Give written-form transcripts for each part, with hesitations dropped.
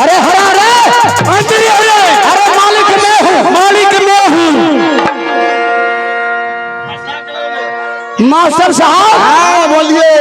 अरे हरा रे मंत्री अरे मालिक मैं हूँ, मालिक मैं हूँ। मास्टर साहब हाँ बोलिए।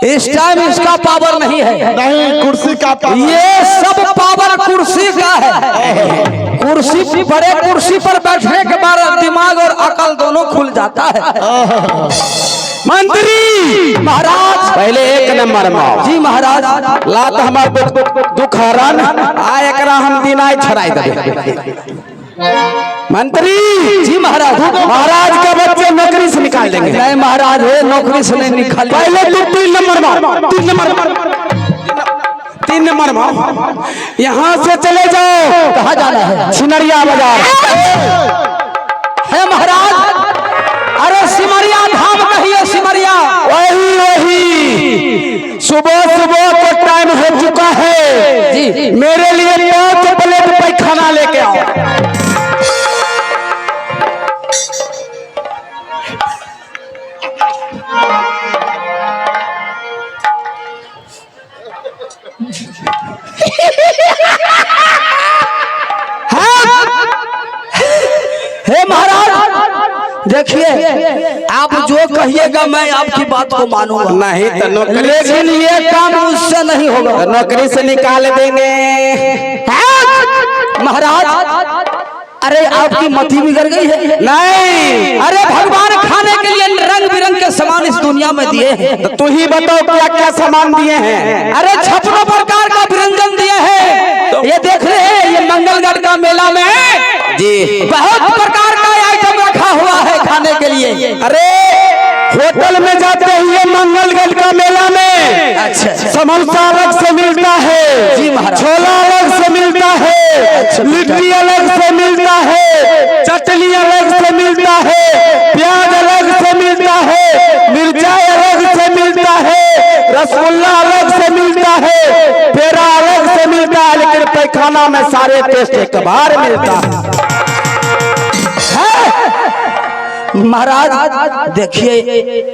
इस टाइम इसका पावर नहीं है। नहीं कुर्सी का पावर। ये सब पावर कुर्सी का है। कुर्सी बड़े कुर्सी पर बैठने के बाद दिमाग और अकल दोनों खुल जाता है। मंत्री महाराज पहले एक नंबर में जी महाराज लात हमार दुख हरण आ एकरा हम दिनाई छड़ाई दे। मंत्री जी महाराज महाराज का बच्चे नौकरी से निकाल देंगे। नहीं महाराज है नौकरी से नहीं निकाल। पहले तू 3 नंबर में 3 नंबर में यहाँ से चले जाओ। कहाँ जाना है? सिमरिया बाजार है महाराज। अरे सिमरिया धाम कहिए सिमरिया। वही सुबह सुबह को टाइम हो चुका है जी मेरे लिए 5 प्लेट पैखाना लेके आओ। हे महाराज देखिए आप जो कहिएगा मैं आपकी बात को मानूंगा। नहीं तो नौकरी लेकिन ये काम उससे नहीं होगा। नौकरी से निकाल देंगे। महाराज अरे आपकी मति बिगड़ गई है। नहीं अरे भगवान खाने के लिए रंग बिरंग के सामान इस दुनिया में दिए हैं। तो तू ही बताओ क्या क्या सामान दिए हैं। अरे 56 प्रकार का व्यंजन दिए हैं। ये देख रहे हैं ये मंगलगढ़ का मेला में जी बहुत प्रकार का आइटम रखा हुआ है खाने के लिए। अरे होटल में जाते हुए मंगलगढ़ का मेला में अच्छा समोसा अलग से मिलता है जी महाराज। छोला अलग से मिलता है लिट्टी अलग से मिलता है चटनी अलग से मिलता है प्याज अलग से मिलता है मिर्चाई अलग से मिलता है रसगुल्ला अलग से मिलता है पेड़ा अलग से मिलता है लेकिन पैखाना में सारे टेस्ट एक बार मिलता है। महाराज देखिए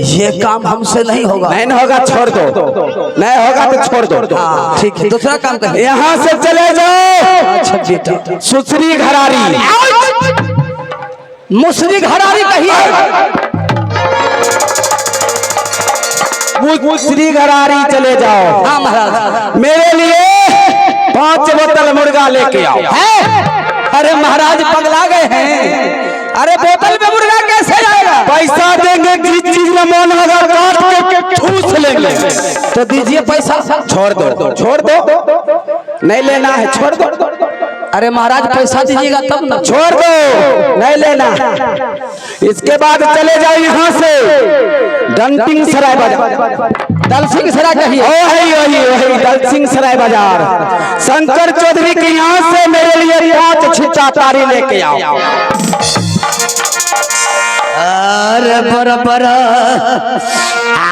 ये काम हमसे नहीं होगा। नहीं होगा छोड़ दो नहीं होगा तो छोड़ दो। ठीक है दूसरा काम करिए। यहाँ से चले जाओ। अच्छा बेटा सुसरी घरारी मुसरी घरारी कहिए। मुसरी घरारी चले जाओ। हाँ महाराज मेरे लिए 5 बोतल मुर्गा लेके आओ। है। अरे महाराज पगला गए हैं। अरे बोतल में मुर्गा कैसे जाएगा? पैसा देंगे जिस चीज में मन होगा काट के ठूस लेंगे। तो दीजिए पैसा। छोड़ दो नहीं लेना है छोड़ दो। अरे महाराज पैसा दीजिएगा तब ना। छोड़ दो नहीं लेना। इसके बाद चले जाओ यहाँ से डंटिंग सराय बाजार। दलसिंह सराय कहिए। वही दलसिंह सराय बाजार शंकर चौधरी के यहाँ से मेरे लिए 5 छिच्चा तारी लेके आओ। अरे बराबर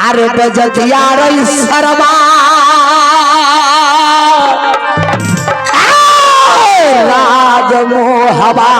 अरे बजतिया रही सरवा राजमोहबा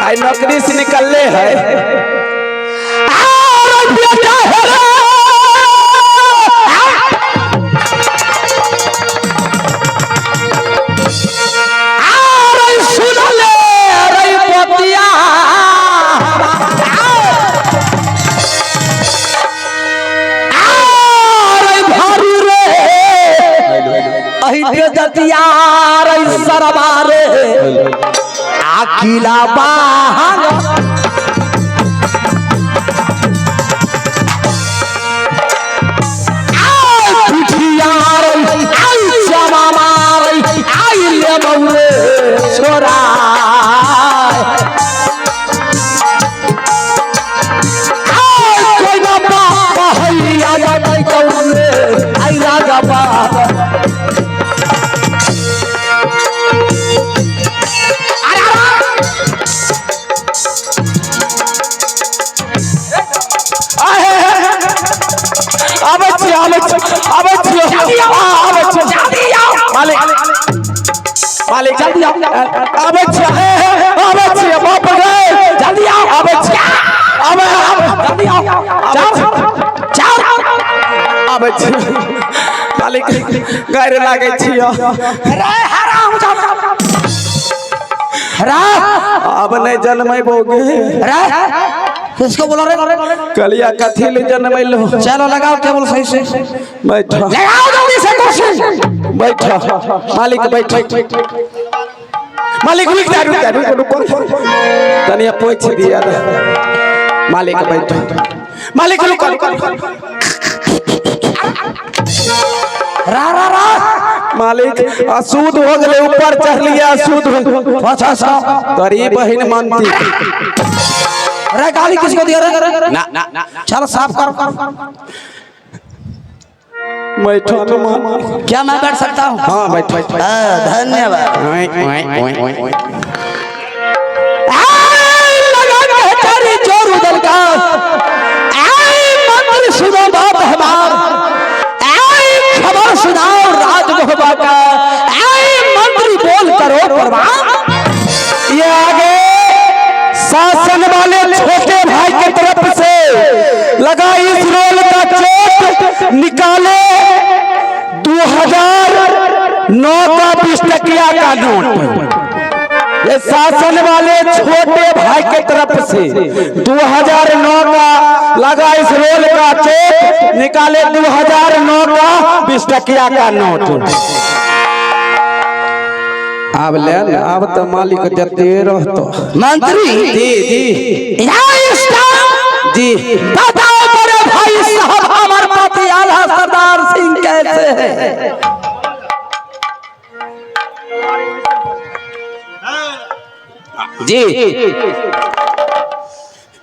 आई नौकरी से निकलले है। सरबारे अकेला छोरा मालिक जल्दी आओ। अब बाप गए जल्दी आओ। अब जल्दी आओ। अब मालिक गायर लागे छियो अब नहीं जन्मे बोगे किसको बोला रे? कलिया कथी ले जन्मे लो। चलो लगाओ टेबल सही से, बैठो लगाओ जल्दी से कुर्सी। बैठो मालिक बैठो मालिक रुक तनिया पोछ दिया मालिक बैठो मालिक रुक रा रा रा मालिक अशुद्ध हो गए ऊपर चढ़ लिया अशुद्ध तरी बहन मानती रे गाली किसको दिया रे? ना ना ना चलो साफ कर। बैठो तो क्या मैं बैठ सकता हूँ? हाँ बैठो धन्यवाद। जोर उदल का मंत्र सुनो बाप हमार, खबर सुनाओ राज मोहबा का, मंत्री बोल करो परवान। ये आगे शासन वाले छोटे भाई की तरफ से लगा इस रोल का चोट निकाले 2009 का 20 टकिया का नोट। ये शासन वाले छोटे भाई की तरफ से 2009 का लगा इस रोल का चोट निकाले 2009 का 20 टकिया का नोट। अब ले अब तो मालिक जते रहतो मंत्री जी जी बताओ बड़े भाई साहब हमारे पाती आला सरदार सिंह कैसे है? जी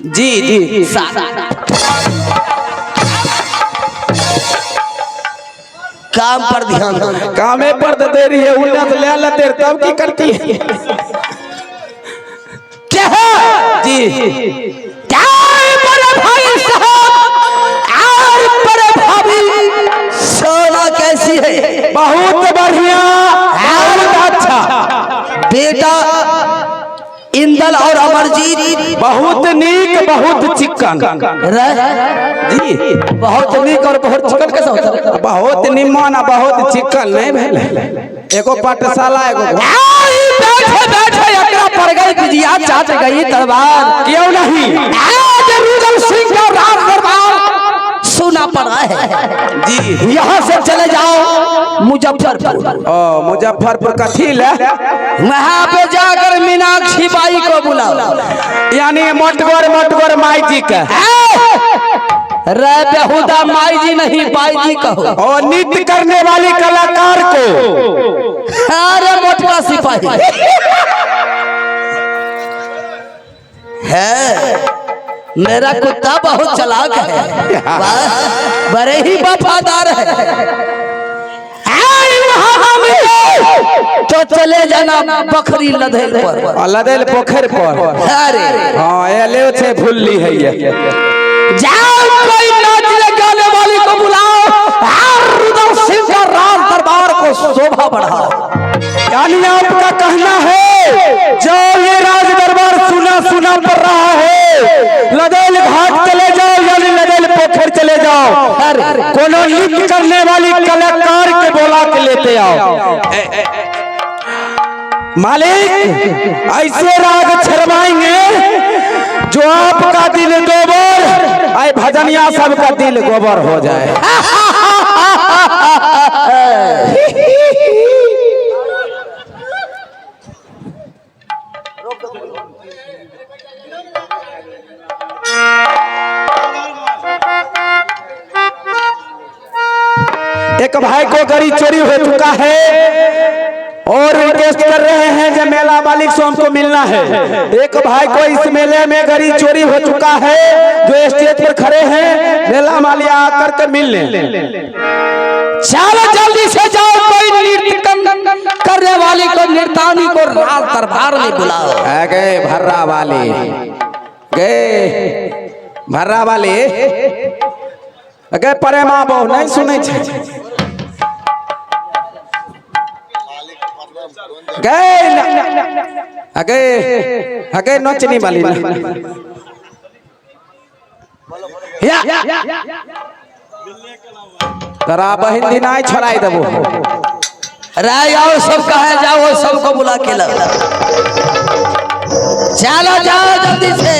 जी जी काम पर ध्यान दो। कामे पर तो दे रही है उन्नत ले लेते तब की करती है क्या है? जी क्या बड़े भाई साहब और बड़े भाभी सोना कैसी है? बहुत बढ़िया बहुत अच्छा बेटा इंदल और अमरजीत बहुत नीक बहुत चिकन जी बहुत नीक और बहुत चिकन कैसा होता है? बहुत निमन बहुत चिकन नहीं भेल एगो पाठशाला एगो बैठे बैठे एकरा पड़ गई बिजिया चाट गई तलवार। क्यों नहीं आज रुदल सिंह का राज दरबार सुना पड़ा है जी। यहाँ से चले जाओ मुजफ्फरपुर। मुजफ्फरपुर कथी ले वहाँ पे जाकर मीनाक्षी बाई को बुलाओ, यानी मोटगर माई जी का रे बेहुदा माई जी नहीं बाई जी कहो। और नृत्य करने वाली कलाकार को अरे मोटका सिपाही है, मेरा कुत्ता बहुत चालाक है, बड़े ही वफादार है। तो चले जाना बखरी लदेल पर, लदेल पोखर पर। अरे हाँ ये ले छे भूलली है ये। जाओ कोई नाचने गाने वाली को बुलाओ और रुदल सिंह का राज दरबार को शोभा बढ़ाओ। यानी आपका कहना है जो ये राज दरबार सुना पड़ रहा है लदेल घाट चले जाओ यानी लदेल पोखर चले जाओ, कोनो नृत्य करने वाली कलाकार के बोला के लेते आओ। मालिक ऐसे राग छरवाएंगे जो आपका दिल गोबर आए भजनिया सबका दिल गोबर हो जाए। एक भाई को गाड़ी चोरी हो चुका है और रिक्वेस्ट कर रहे हैं जो मेला मालिक से हमको मिलना है। एक भाई को इस मेले में गाड़ी चोरी हो चुका है जो स्टेज पर खड़े हैं, मेला मालिक आकर के मिल लें। चलो जल्दी से जाओ, कोई नृत्य करने वाली को नृत्यानी को राज दरबार में बुलाओ। गए भर्रा वाले गए परेमा बहु नहीं सुने छे गए नोचनी वाली या तरा बहन दिन आए छोड़ाई देबो राय और सब कहे जाओ सबको बुला के ला चलो जाओ जल्दी से